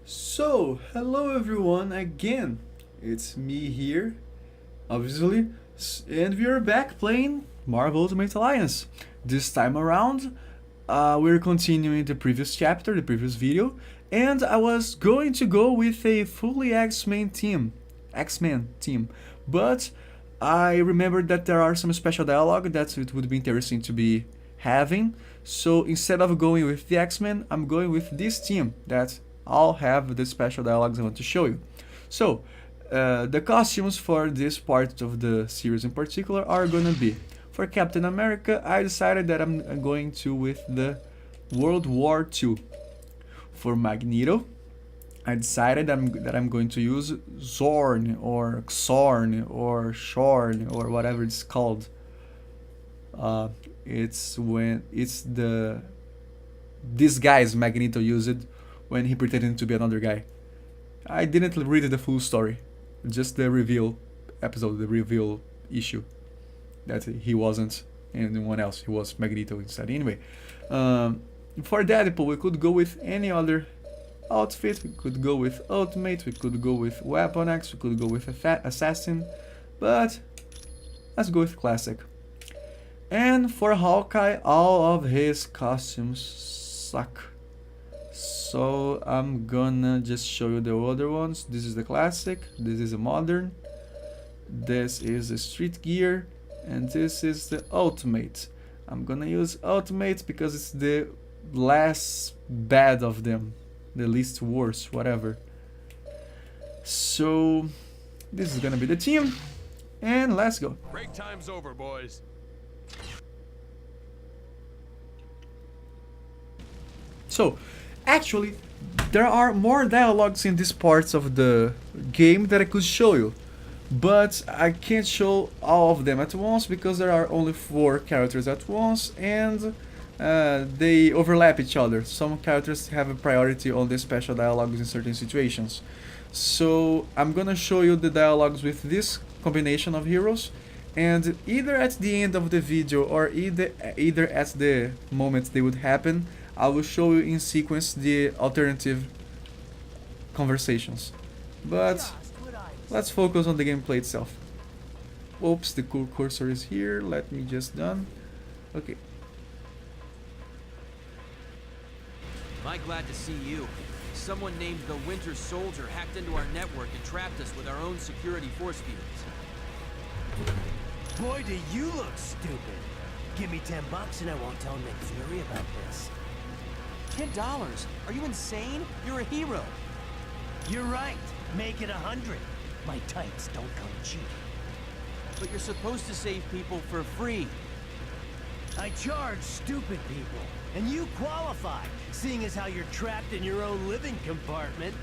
So, hello everyone again. It's me here, obviously, and we are back playing Marvel Ultimate Alliance. This time around, we're continuing the previous chapter, the previous video, and I was going to go with a fully X-Men team, but I remembered that there are some special dialogue that it would be interesting to be having. So instead of going with the X-Men, I'm going with this team that all have the special dialogues I want to show you. So the costumes for this part of the series in particular are gonna be for Captain America. I decided that I'm going to with the World War II. For Magneto, I decided that I'm going to use Zorn or Xorn or Shorn or whatever it's called. It's when it's the this guy's Magneto used it when he pretended to be another guy. I didn't read the full story, just the reveal episode, the reveal issue that he wasn't anyone else. He was Magneto instead. Anyway, for Deadpool, we could go with any other outfit. We could go with Ultimate. We could go with Weapon X. We could go with Assassin, but let's go with Classic. And for Hawkeye, all of his costumes suck. So I'm gonna just show you the other ones. This is the classic, this is a modern, this is the street gear, and this is the ultimate. I'm gonna use ultimate because it's the less bad of them, the least worse, whatever. So this is gonna be the team, and let's go. Break time's over, boys. So, actually, there are more dialogues in these parts of the game that I could show you, but I can't show all of them at once because there are only 4 characters at once and they overlap each other. Some characters have a priority on the special dialogues in certain situations. So I'm gonna show you the dialogues with this combination of heroes, and either at the end of the video or either at the moment they would happen, I will show you in sequence the alternative conversations. But let's focus on the gameplay itself. Oops, the cool cursor is here. Let me just done. Okay. Am I glad to see you? Someone named the Winter Soldier hacked into our network and trapped us with our own security force fields. Boy, do you look stupid. Give me $10 and I won't tell Nick Fury about this. $10? Are you insane? You're a hero. You're right. Make it 100. My tights don't come cheap. But you're supposed to save people for free. I charge stupid people, and you qualify, seeing as how you're trapped in your own living compartment.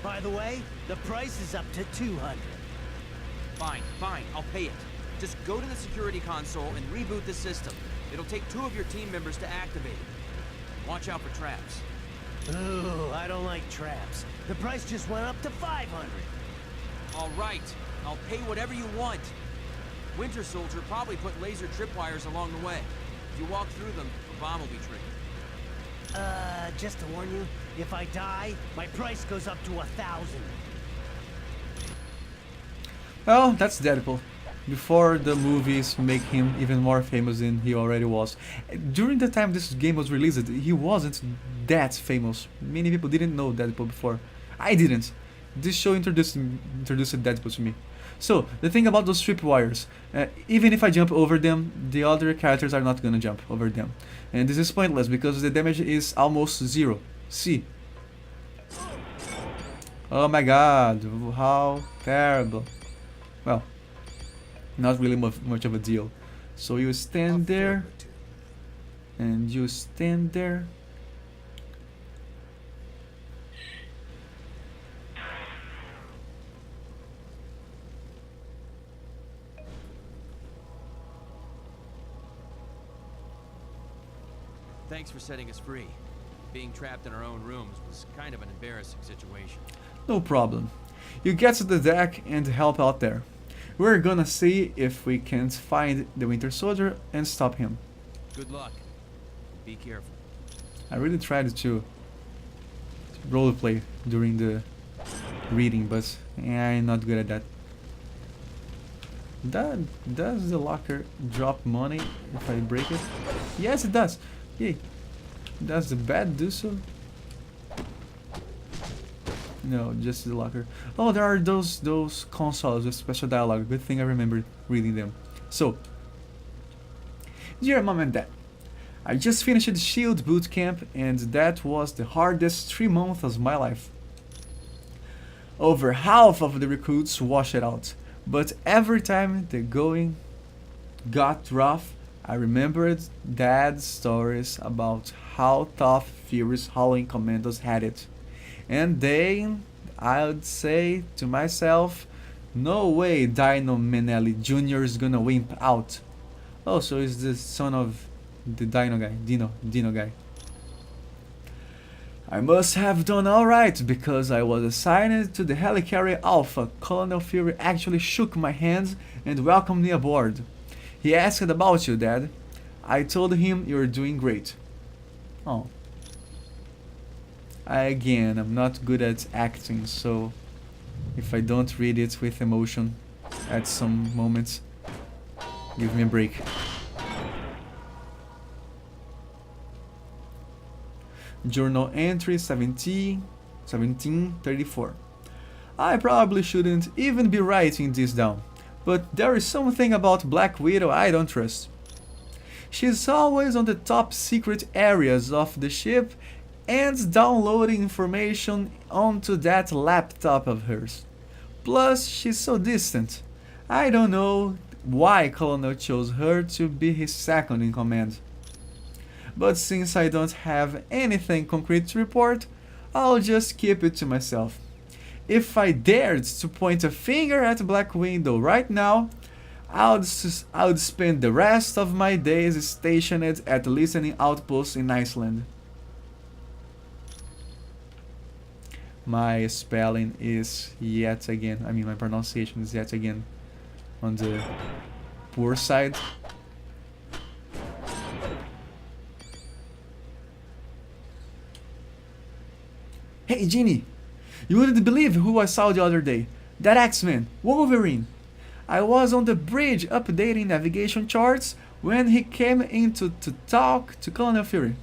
By the way, the price is up to 200. Fine, I'll pay it. Just go to the security console and reboot the system. It'll take 2 of your team members to activate it. Watch out for traps. Ooh, I don't like traps. The price just went up to 500. All right, I'll pay whatever you want. Winter Soldier probably put laser tripwires along the way. If you walk through them, a bomb will be triggered. Just to warn you, if I die, my price goes up to 1,000. Well, that's Deadpool. Before the movies make him even more famous than he already was. During the time this game was released, he wasn't that famous. Many people didn't know Deadpool before. I didn't. This show introduced Deadpool to me. So, the thing about those tripwires, even if I jump over them, the other characters are not gonna jump over them. And this is pointless because the damage is almost 0. See? Oh my god, how terrible. Well, not really much of a deal. So you stand there, and you stand there. Thanks for setting us free. Being trapped in our own rooms was kind of an embarrassing situation. No problem. You get to the deck and help out there. We're gonna see if we can't find the Winter Soldier and stop him. Good luck. Be careful. I really tried to roleplay during the reading, but I'm not good at that. Does the locker drop money if I break it? Yes, it does. Yay. Does the bat do so? No, just the locker. Oh, there are those consoles with special dialogue. Good thing I remembered reading them. So, dear Mom and Dad, I just finished the SHIELD boot camp, and that was the hardest 3 months of my life. Over half of the recruits washed it out, but every time the going got rough, I remembered Dad's stories about how tough Fury's Howling Commandos had it. And then I'd say to myself, no way Dino Manelli Jr. is gonna wimp out. Oh, so he's the son of the Dino guy. I must have done alright because I was assigned to the Helicarrier Alpha. Colonel Fury actually shook my hand and welcomed me aboard. He asked about you, Dad. I told him you're doing great. Oh. I'm not good at acting, so if I don't read it with emotion at some moments, give me a break. Journal entry 1734. I probably shouldn't even be writing this down, but there is something about Black Widow I don't trust. She's always on the top secret areas of the ship and downloading information onto that laptop of hers. Plus, she's so distant. I don't know why Colonel chose her to be his second in command. But since I don't have anything concrete to report, I'll just keep it to myself. If I dared to point a finger at Black Widow right now, I would spend the rest of my days stationed at listening outposts in Iceland. My spelling is yet again, my pronunciation is yet again on the poor side. Hey Ginny, you wouldn't believe who I saw the other day. That X-Men, Wolverine. I was on the bridge updating navigation charts when he came in to talk to Colonel Fury.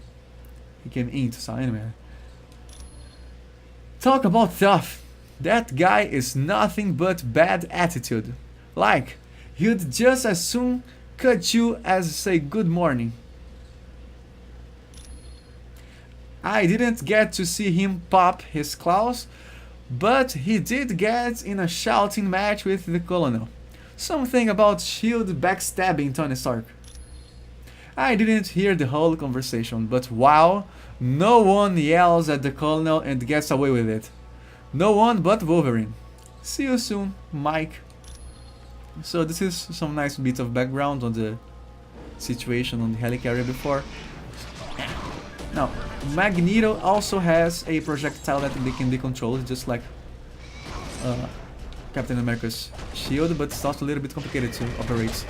He came in to talk anyway. Talk about tough. That guy is nothing but bad attitude. Like, he'd just as soon cut you as say good morning. I didn't get to see him pop his claws, but he did get in a shouting match with the Colonel. Something about SHIELD backstabbing Tony Stark. I didn't hear the whole conversation, but wow, no one yells at the Colonel and gets away with it. No one but Wolverine. See you soon, Mike. So this is some nice bit of background on the situation on the Helicarrier before. Now, Magneto also has a projectile that they can be controlled, just like Captain America's shield, but it's also a little bit complicated to operate.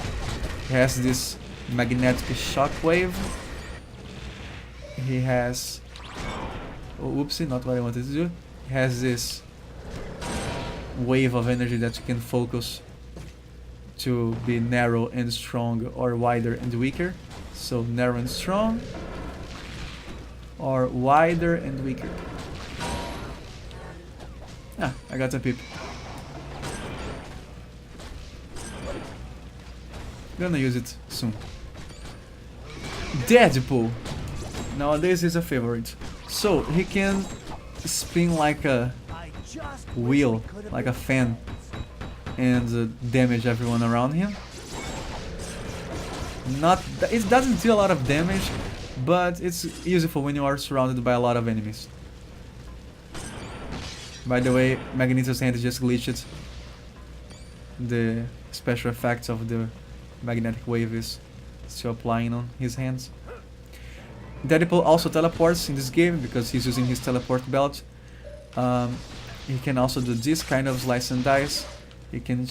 He has this magnetic shockwave. He has... Oh, oopsie, not what I wanted to do. He has this wave of energy that you can focus to be narrow and strong, or wider and weaker. So narrow and strong, or wider and weaker. Ah, I got a peep. Gonna use it soon. Deadpool. Nowadays is a favorite. So he can spin like a wheel, like a fan, and damage everyone around him. It doesn't do a lot of damage, but it's useful when you are surrounded by a lot of enemies. By the way, Magneto's hand just glitched. The special effects of the magnetic wave is still applying on his hands. Deadpool also teleports in this game because he's using his teleport belt. He can also do this kind of slice and dice. He can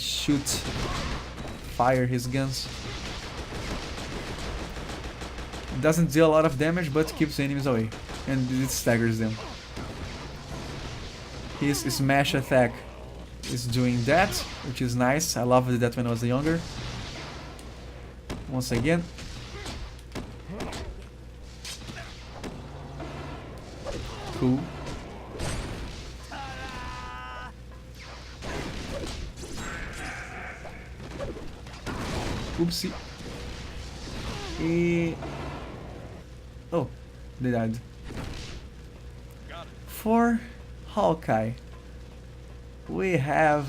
fire his guns. Doesn't deal a lot of damage, but keeps enemies away, and it staggers them. his smash attack is doing that, which is nice. I loved that when I was younger. Once again. Cool. Oopsie. Oh, they died. For Hawkeye, we have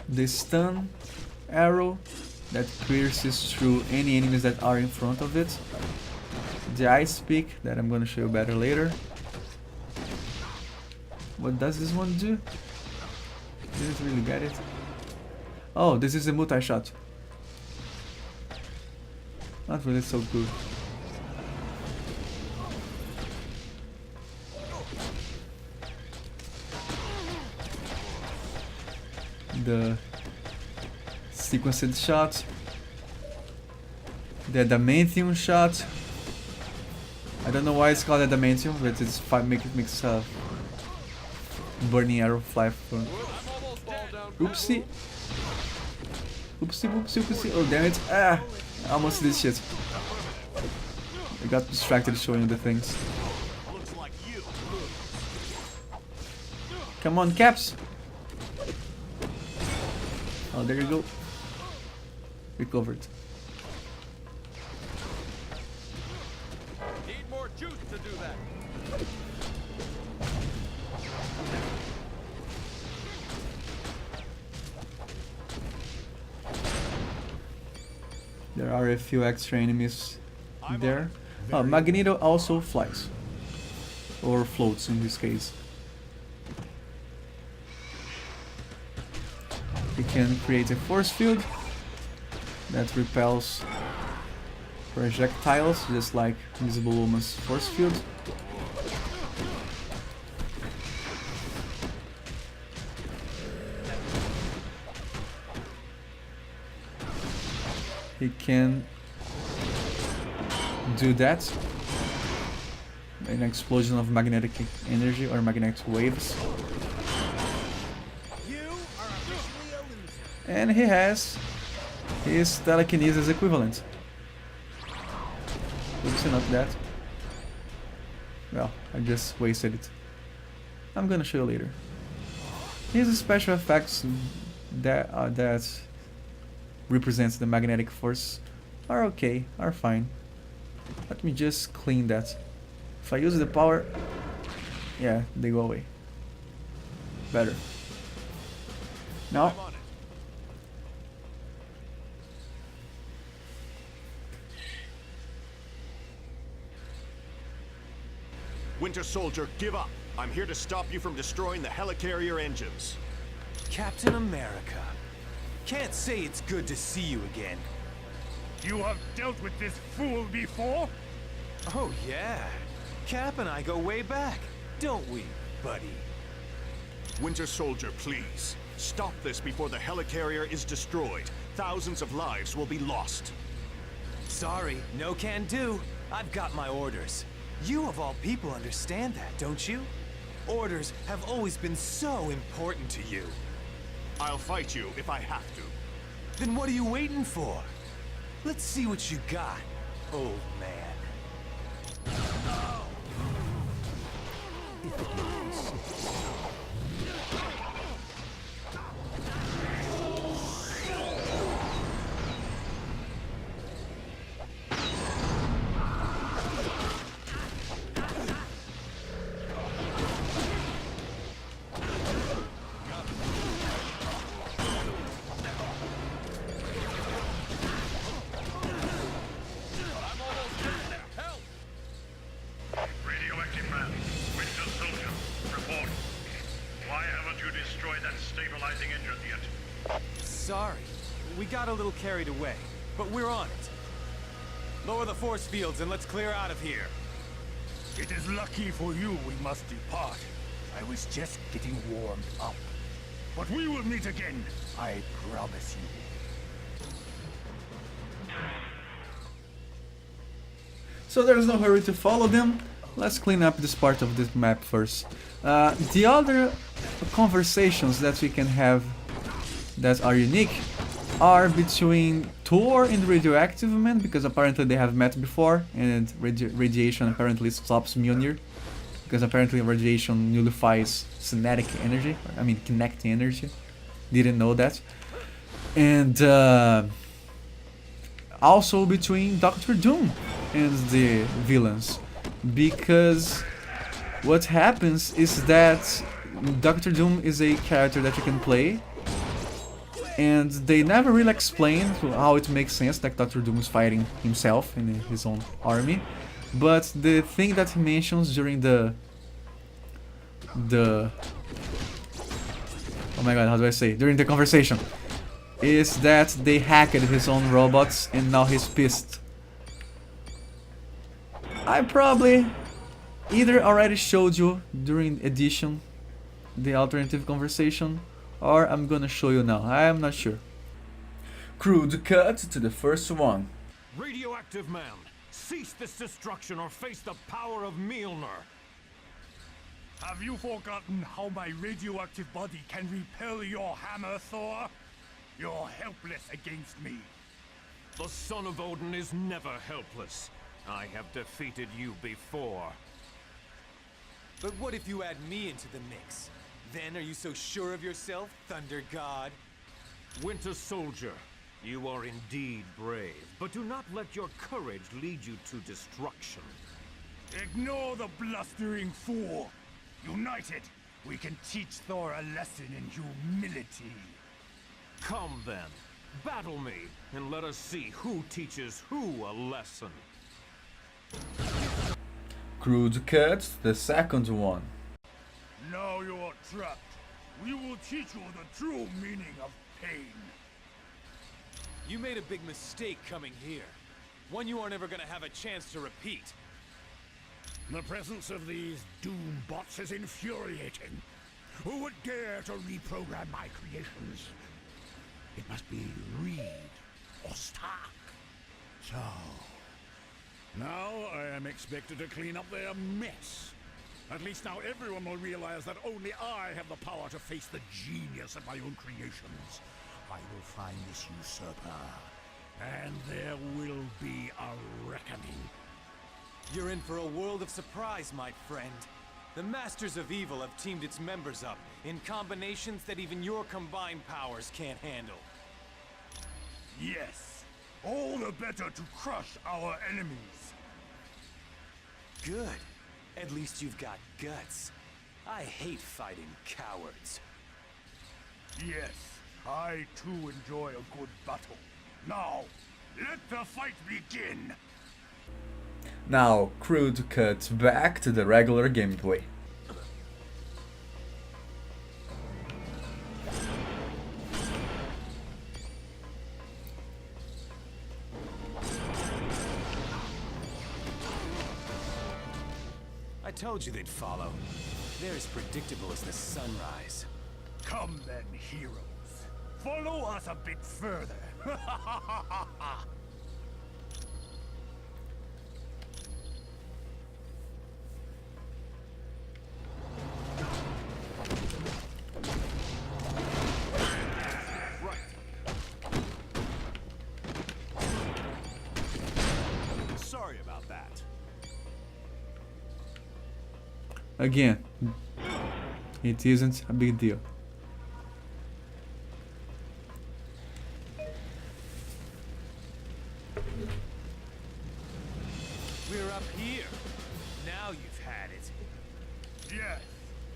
the stun arrow that pierces through any enemies that are in front of it. The ice pick that I'm gonna show you better later. What does this one do? Didn't really get it. Oh, this is a multi-shot. Not really so good. The sequenced shot. The adamantium shot. I don't know why it's called adamantium, but it's makes burning arrow fly from. Oopsie. Oopsie, oopsie, oopsie. Oh damn it. Ah! I almost did shit. I got distracted showing you the things. Come on, Caps! Oh, there you go. Recovered. Need more juice to do that. There are a few extra enemies there. Oh, Magneto also flies. Or floats in this case. He can create a force field that repels projectiles, just like Invisible Woman's force field. He can do that. An explosion of magnetic energy or magnetic waves. And he has his telekinesis equivalent. Oops, not that. Well, I just wasted it. I'm gonna show you later. His special effects that represents the magnetic force are okay, are fine. Let me just clean that. If I use the power, yeah, they go away. Better. Now, Winter Soldier, give up. I'm here to stop you from destroying the Helicarrier engines. Captain America. Can't say it's good to see you again. You have dealt with this fool before? Oh yeah. Cap and I go way back, don't we, buddy? Winter Soldier, please. Stop this before the Helicarrier is destroyed. Thousands of lives will be lost. Sorry, no can do. I've got my orders. You of all people understand that, don't you? Orders have always been so important to you. I'll fight you if I have to. Then what are you waiting for? Let's see what you got, old man. Radioactive man, Winter Soldier, report. Why haven't you destroyed that stabilizing engine yet? Sorry, we got a little carried away, but we're on it. Lower the force fields and let's clear out of here. It is lucky for you we must depart. I was just getting warmed up. But we will meet again, I promise you. so there's no hurry to follow them. let's clean up this part of this map first. The other conversations that we can have that are unique are between Thor and Radioactive Man, because apparently they have met before, and radiation apparently stops Mjolnir, because apparently radiation nullifies kinetic energy, I mean kinetic energy. Didn't know that. And also between Doctor Doom and the villains, because what happens is that Doctor Doom is a character that you can play, and they never really explain how it makes sense that Doctor Doom is fighting himself in his own army. But the thing that he mentions during the oh my god, how do I say? During the conversation, is that they hacked his own robots and now he's pissed. I probably either already showed you during edition the alternative conversation, or I'm gonna show you now. I am not sure. Crude cut to the first one. Radioactive man, cease this destruction or face the power of Mjolnir. Have you forgotten how my radioactive body can repel your hammer, Thor? You're helpless against me. The son of Odin is never helpless. I have defeated you before. But what if you add me into the mix? Then are you so sure of yourself, Thunder God? Winter Soldier, you are indeed brave, but do not let your courage lead you to destruction. Ignore the blustering fool. United, we can teach Thor a lesson in humility. Come then, battle me, and let us see who teaches who a lesson. Crude cut the second one. Now you're trapped. We will teach you the true meaning of pain. You made a big mistake coming here. One you aren't ever gonna have a chance to repeat. The presence of these doom bots is infuriating. Who would dare to reprogram my creations? It must be Reed or Stark. So, now I am expected to clean up their mess. At least now everyone will realize that only I have the power to face the genius of my own creations. I will find this usurper, and there will be a reckoning. You're in for a world of surprise, my friend. The Masters of Evil have teamed its members up in combinations that even your combined powers can't handle. Yes, all the better to crush our enemies. Good. At least you've got guts. I hate fighting cowards. Yes, I too enjoy a good battle. Now, let the fight begin! Now, Crude cut back to the regular gameplay. I told you they'd follow. They're as predictable as the sunrise. Come then, heroes. Follow us a bit further. Sorry about that. Again, it isn't a big deal. We're up here. Now you've had it. Yes,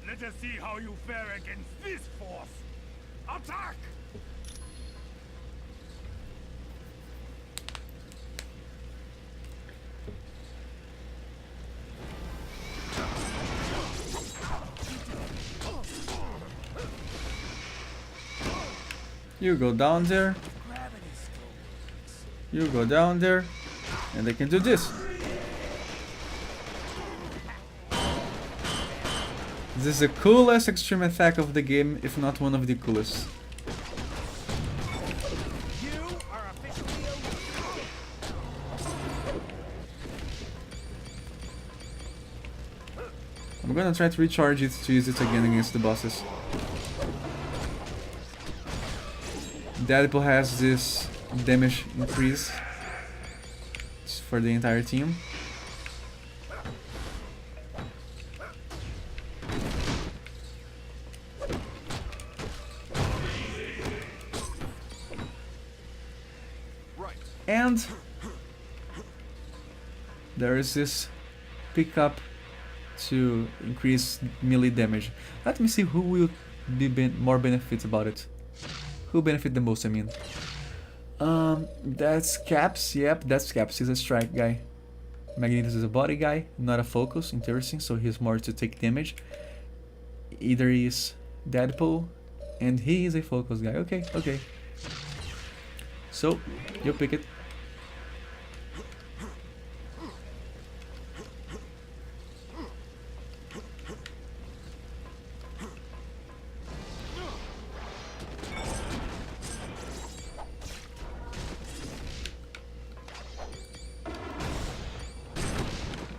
let us see how you fare against this force. Attack! You go down there, you go down there, and they can do this. This is the coolest extreme attack of the game, if not one of the coolest. You are officially over. gonna try to recharge it to use it again against the bosses. Deadpool has this damage increase for the entire team. And there is this pickup to increase melee damage. Let me see who will be more benefits about it. Who benefit the most, I mean. That's Caps. Yep, that's Caps. He's a strike guy. Magneto is a body guy, not a focus. Interesting, so he's more to take damage. Either is Deadpool, and he is a focus guy. Okay, okay. So, you pick it.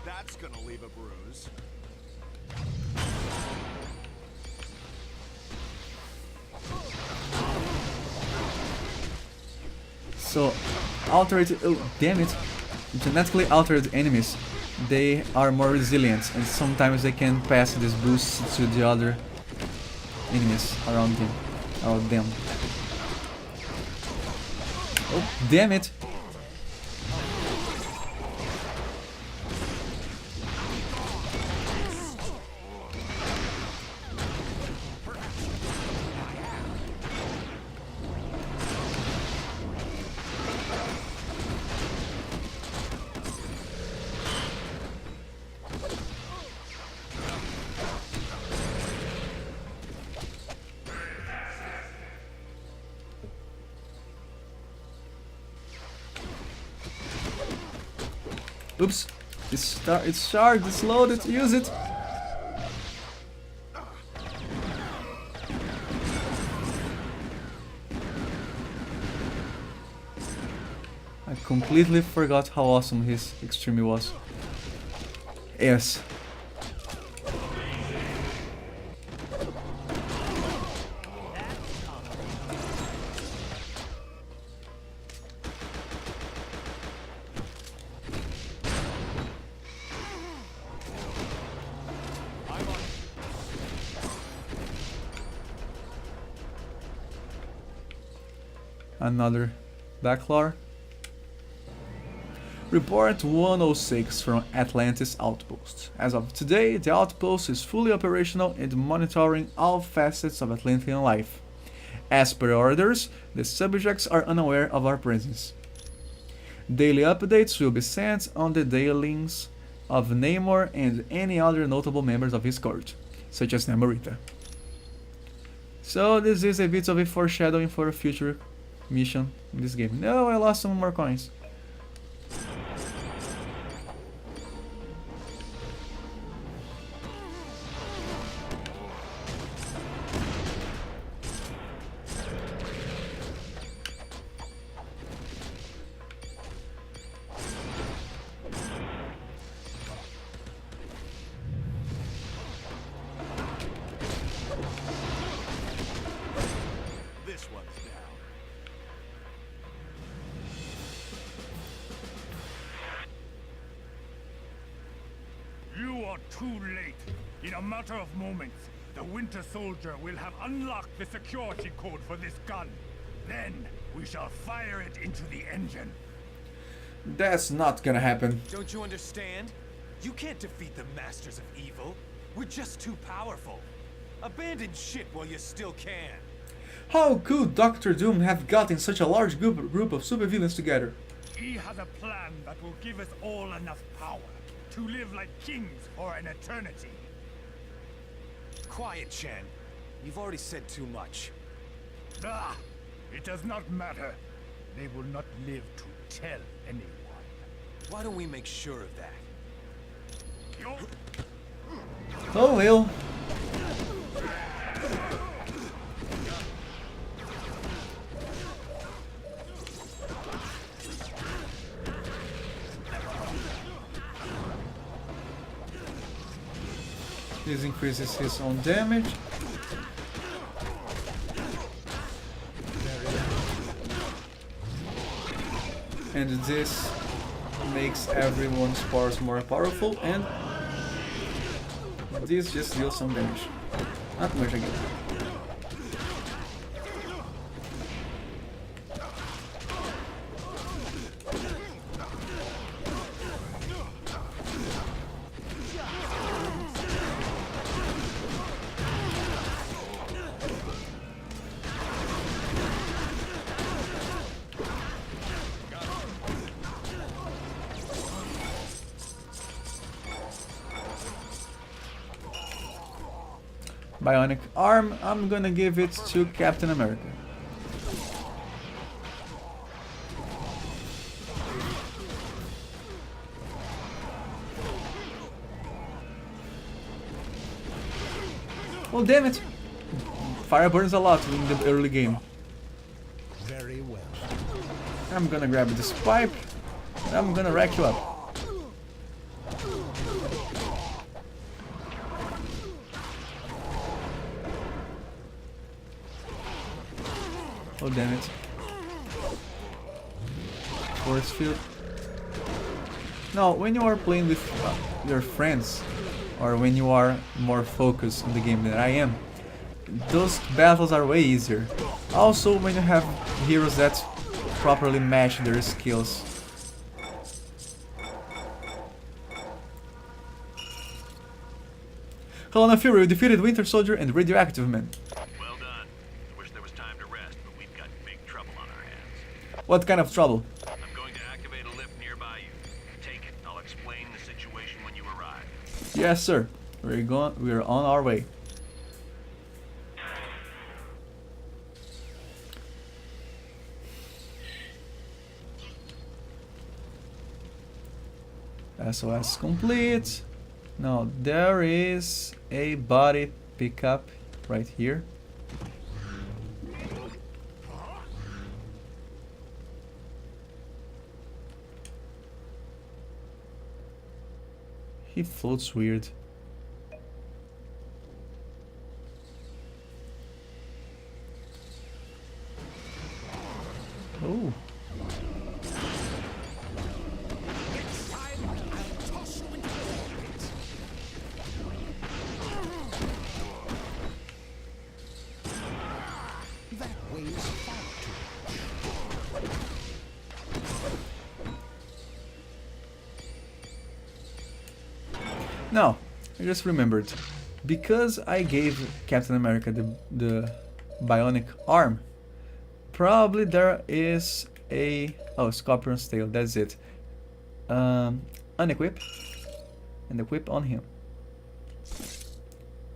That's gonna leave a bruise. So, altered, oh damn it, genetically altered enemies, they are more resilient and sometimes they can pass this boost to the other enemies around them. Oh, damn it! Oops, it's charged, it's loaded, use it! I completely forgot how awesome his extreme was. Yes. Another Backlor. Report 106 from Atlantis Outpost. As of today, the outpost is fully operational and monitoring all facets of Atlantean life. As per orders, the subjects are unaware of our presence. Daily updates will be sent on the dailings of Namor and any other notable members of his court, such as Namorita. So this is a bit of a foreshadowing for a future mission in this game. No, I lost some more coins. This one's down. You are too late. In a matter of moments, the Winter Soldier will have unlocked the security code for this gun. Then, we shall fire it into the engine. That's not gonna happen. Don't you understand? You can't defeat the Masters of Evil. We're just too powerful. Abandon shit while you still can. How could Doctor Doom have gotten such a large group of supervillains together? He has a plan that will give us all enough power to live like kings for an eternity. Quiet, Chen. You've already said too much. Ah, it does not matter. They will not live to tell anyone. Why don't we make sure of that? Oh well. This increases his own damage. And this makes everyone's powers more powerful, and this just deals some damage. Not much again. Bionic arm, I'm gonna give it to Captain America. Oh damn it! Fire burns a lot in the early game. Very well. I'm gonna grab this pipe and I'm gonna rack you up. Oh damn it. Force field. No, when you are playing with your friends, or when you are more focused on the game than I am, those battles are way easier. Also, when you have heroes that properly match their skills. Colonel Fury, we defeated Winter Soldier and Radioactive Man. Well done. Wish there was time to rest, but we've got big trouble on our hands. What kind of trouble? I'm going to activate a lift nearby you. Take it. I'll explain the situation when you arrive. Yes, sir. We're on our way. SOS complete. Now there is a body pickup right here. He floats weird. Oh. Now, I just remembered, because I gave Captain America the bionic arm, probably there is a... oh, Scorpion's tail, that's it. Unequip, and equip on him.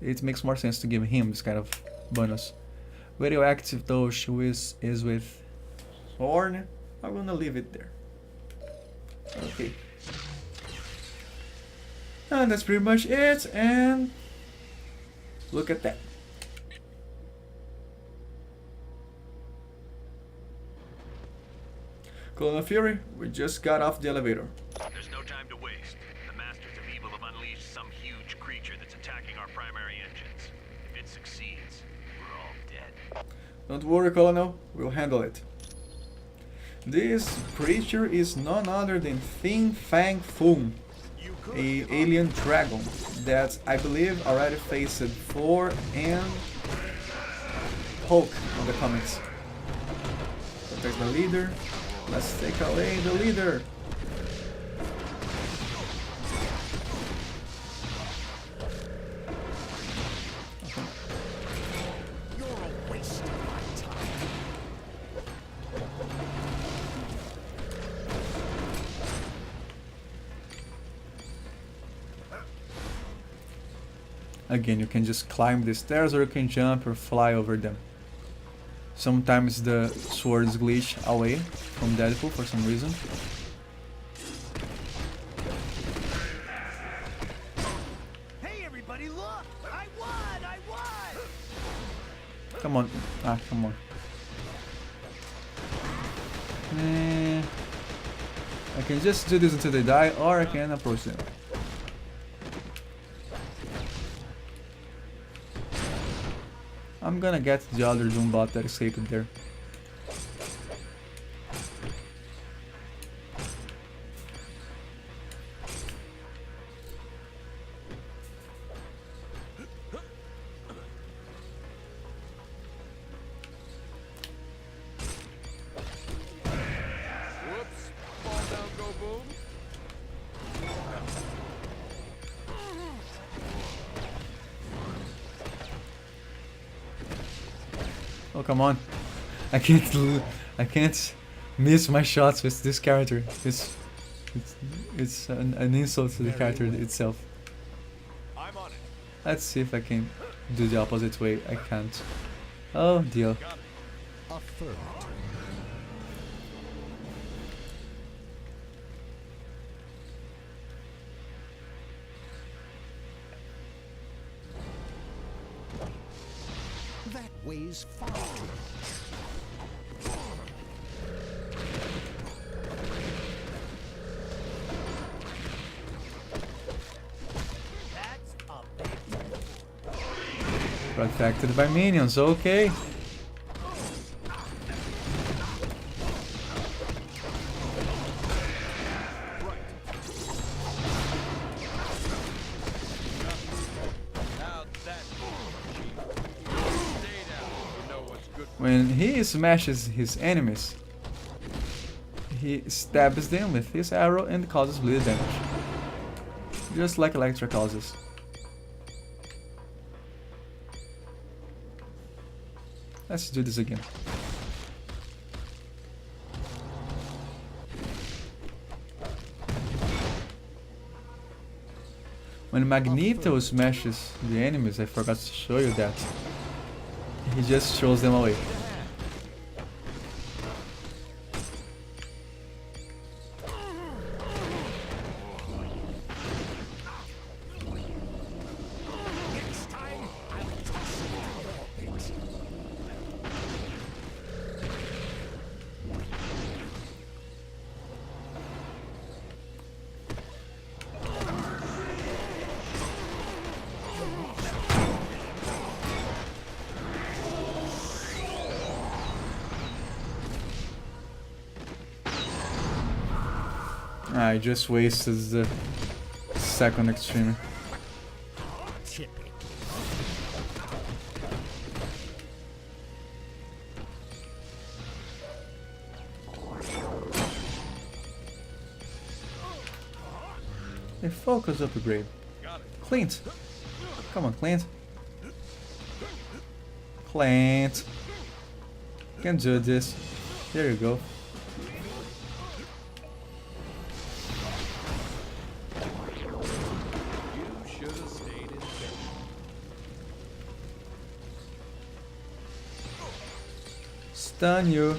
It makes more sense to give him this kind of bonus. Radioactive though, she is with Horn. I'm gonna leave it there. Okay. And that's pretty much it, and look at that. Colonel Fury, we just got off the elevator. There's no time to waste. The Masters of Evil have unleashed some huge creature that's attacking our primary engines. If it succeeds, we're all dead. Don't worry, Colonel, we'll handle it. This creature is none other than Fang Foom, a alien dragon that I believe already faced Thor and Hulk in the comics. Protect the leader. Let's take away the leader. You're a waste of my time. Again, you can just climb the stairs or you can jump or fly over them. Sometimes the swords glitch away from Deadpool for some reason. Hey everybody, look! I won! I won! Come on. Ah, come on. I can just do this until they die, or I can approach them. I'm gonna get the other Doombot that escaped there. Whoops. Fall down, go boom. Oh, come on. I can't miss my shots with this character. It's an insult to the character itself. I'm on it. Let's see if I can do the opposite way. I can't. Oh dear. Affirmative. That weighs far too much. That's a big Protected by minions, okay. How'd that go, Chief? Stay down. You know what's good for When he smashes his enemies, he stabs them with his arrow and causes bleed damage. Just like Electra causes. Let's do this again. When Magneto smashes the enemies, I forgot to show you that. He just throws them away. Next time, I'll toss you out of orbit. I just wasted the second extreme. Typical. A focus upgrade. Clint. Come on, Clint. Clint. Can do this. There you go. you. Should have stayed in bed. Stun you.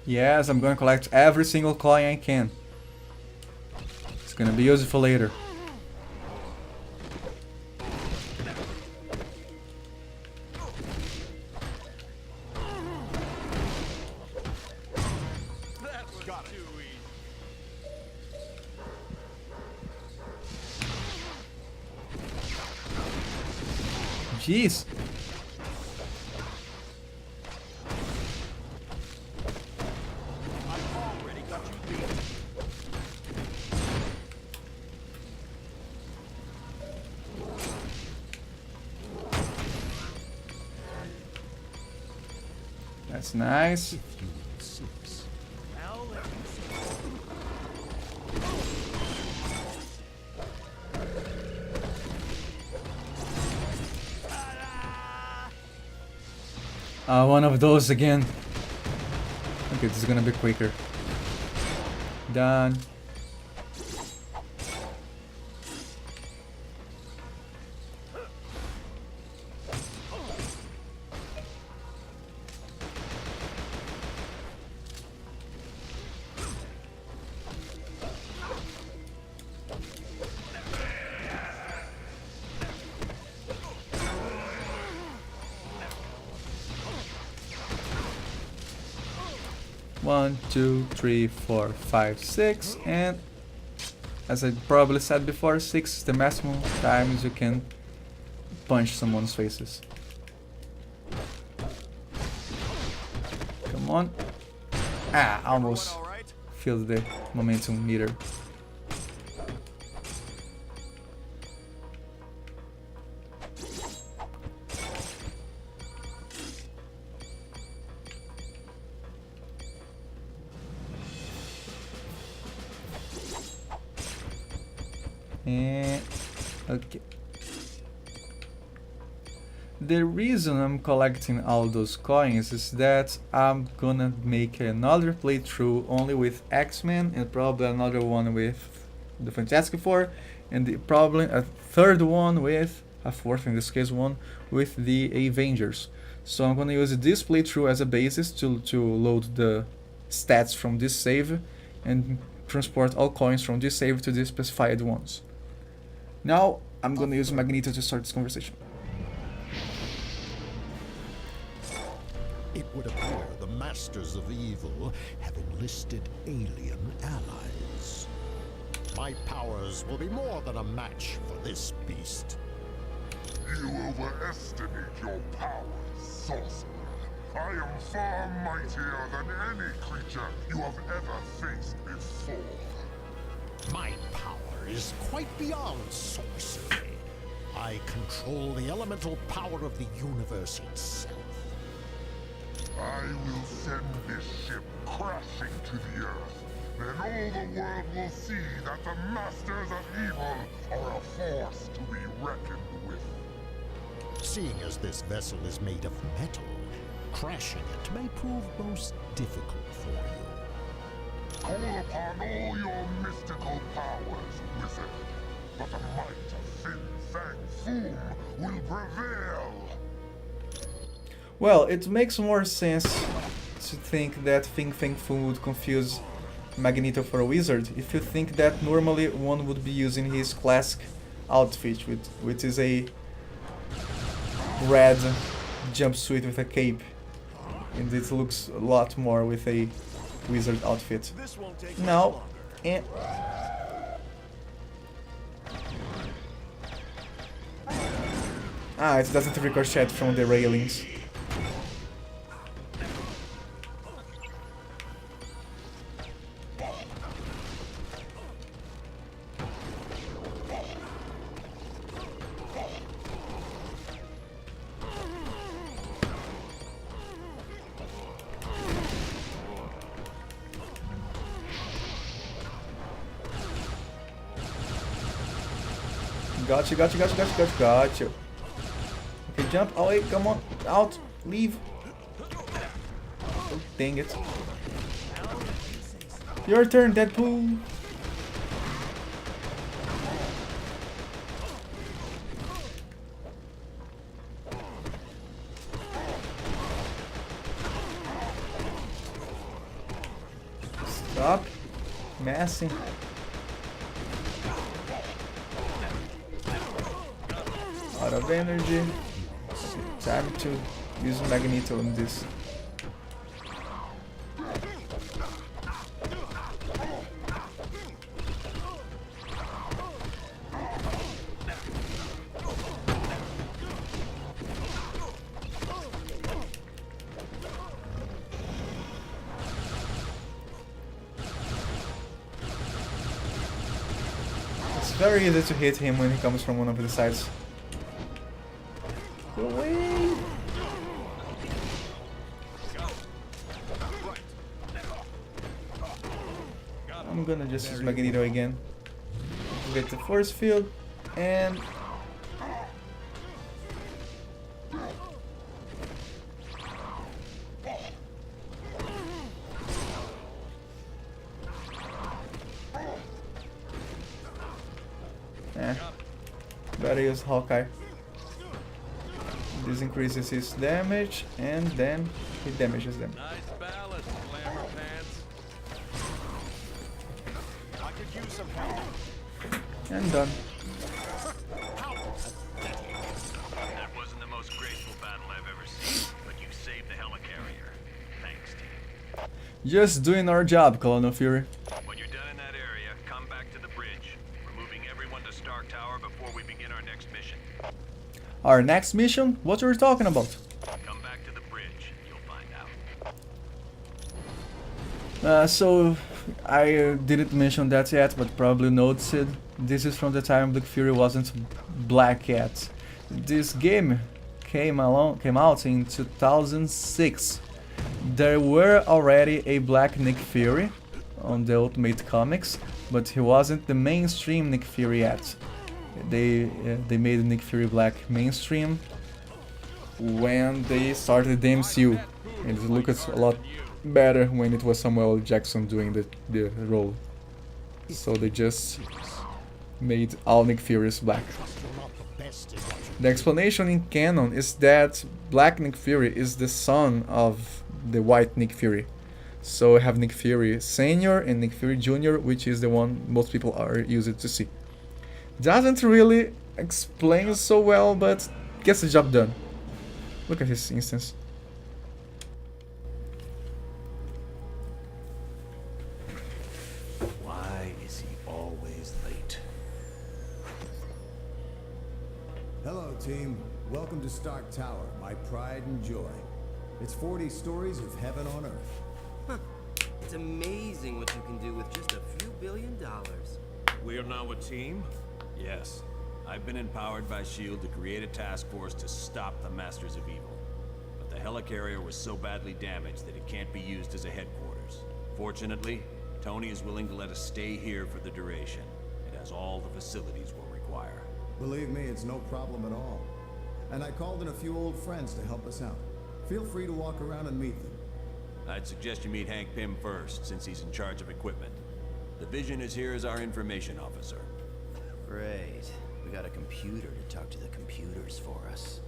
Yes, I'm gonna collect every single coin I can. It's gonna be useful later. That was too easy. Jeez. I've already got you beat. That's nice. If you insist. I'll let you see. One of those again. Okay, this is gonna be quicker. Done. 1, 2, 3, 4, 5, 6, and as I probably said before, 6 is the maximum times you can punch someone's faces. Come on. Ah, almost filled the momentum meter. And okay. The reason I'm collecting all those coins is that I'm gonna make another playthrough only with X-Men and probably another one with the Fantastic Four and probably a third one with, a fourth in this case one, with the Avengers. So I'm gonna use this playthrough as a basis to load the stats from this save and transport all coins from this save to the specified ones. Now I'm gonna use Magneto to start this conversation. It would appear the Masters of Evil have enlisted alien allies. My powers will be more than a match for this beast. You overestimate your powers, sorcerer. I am far mightier than any creature you have ever faced before. My power is quite beyond sorcery. I control the elemental power of the universe itself. I will send this ship crashing to the Earth. Then all the world will see that the Masters of Evil are a force to be reckoned with. Seeing as this vessel is made of metal, crashing it may prove most difficult for you. Call upon all your mystical powers, wizard. But the might of Fang Foom will prevail. Well, it makes more sense to think that Fang Foom would confuse Magneto for a wizard if you think that normally one would be using his classic outfit, which is a red jumpsuit with a cape, and it looks a lot more with a wizard outfit. Now, and it doesn't ricochet from the railings. Gotcha. Okay, jump. Oh, wait, come on. Out. Leave. Oh, dang it. Your turn, Deadpool. Stop messing. Out of energy. Time to use Magneto on this. It's very easy to hit him when he comes from one of the sides. Go away! I'm gonna just use Magneto again. Get the force field and better use Hawkeye. This increases his damage and then he damages them. Nice balance, glamour pants. I could use some help. And done. That wasn't the most graceful battle I've ever seen, but you saved the Helicarrier. Thanks, team. Just doing our job, Colonel Fury. When you're done in that area, come back to the bridge. We're moving everyone to Stark Tower before we begin our next mission. Our next mission? What are we talking about? Come back to the bridge. You'll find out. So, I didn't mention that yet, but probably noticed it. This is from the time Nick Fury wasn't black yet. This game came out in 2006. There were already a black Nick Fury on the Ultimate Comics, but he wasn't the mainstream Nick Fury yet. They made Nick Fury black mainstream when they started the MCU, and it looked a lot better when it was Samuel L. Jackson doing the role. So they just made all Nick Furies black. The explanation in canon is that Black Nick Fury is the son of the white Nick Fury. So we have Nick Fury Senior and Nick Fury Jr., which is the one most people are used to see. Doesn't really explain so well, but gets the job done. Look at his instance. Why is he always late? Hello, team. Welcome to Stark Tower, my pride and joy. It's 40 stories of heaven on earth. Huh. It's amazing what you can do with just a few $1 billion. We are now a team? Yes. I've been empowered by S.H.I.E.L.D. to create a task force to stop the Masters of Evil. But the Helicarrier was so badly damaged that it can't be used as a headquarters. Fortunately, Tony is willing to let us stay here for the duration. It has all the facilities we'll require. Believe me, it's no problem at all. And I called in a few old friends to help us out. Feel free to walk around and meet them. I'd suggest you meet Hank Pym first, since he's in charge of equipment. The Vision is here as our information officer. Great. We got a computer to talk to the computers for us.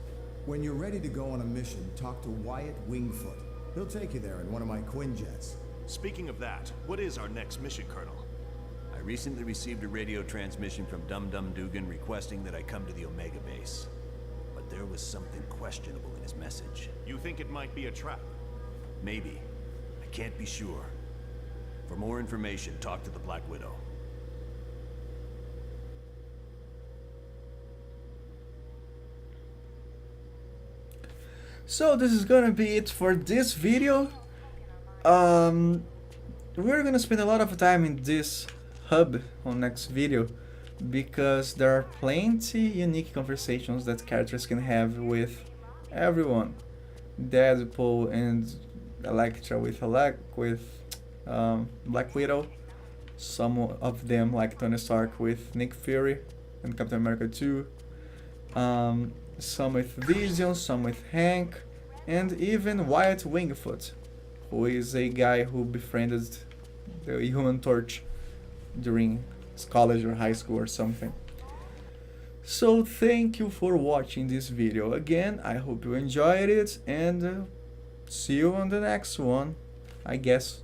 When you're ready to go on a mission, talk to Wyatt Wingfoot. He'll take you there in one of my Quinjets. Speaking of that, what is our next mission, Colonel? I recently received a radio transmission from Dum Dum Dugan requesting that I come to the Omega base. But there was something questionable in his message. You think it might be a trap? Maybe. I can't be sure. For more information, talk to the Black Widow. So this is gonna be it for this video. We're gonna spend a lot of time in this hub on next video because there are plenty unique conversations that characters can have with everyone. Deadpool and Elektra with Black Widow. Some of them like Tony Stark with Nick Fury and Captain America 2. Some with Vision, some with Hank, and even Wyatt Wingfoot, who is a guy who befriended the Human Torch during college or high school or something. So thank you for watching this video again. I hope you enjoyed it, and see you on the next one, I guess.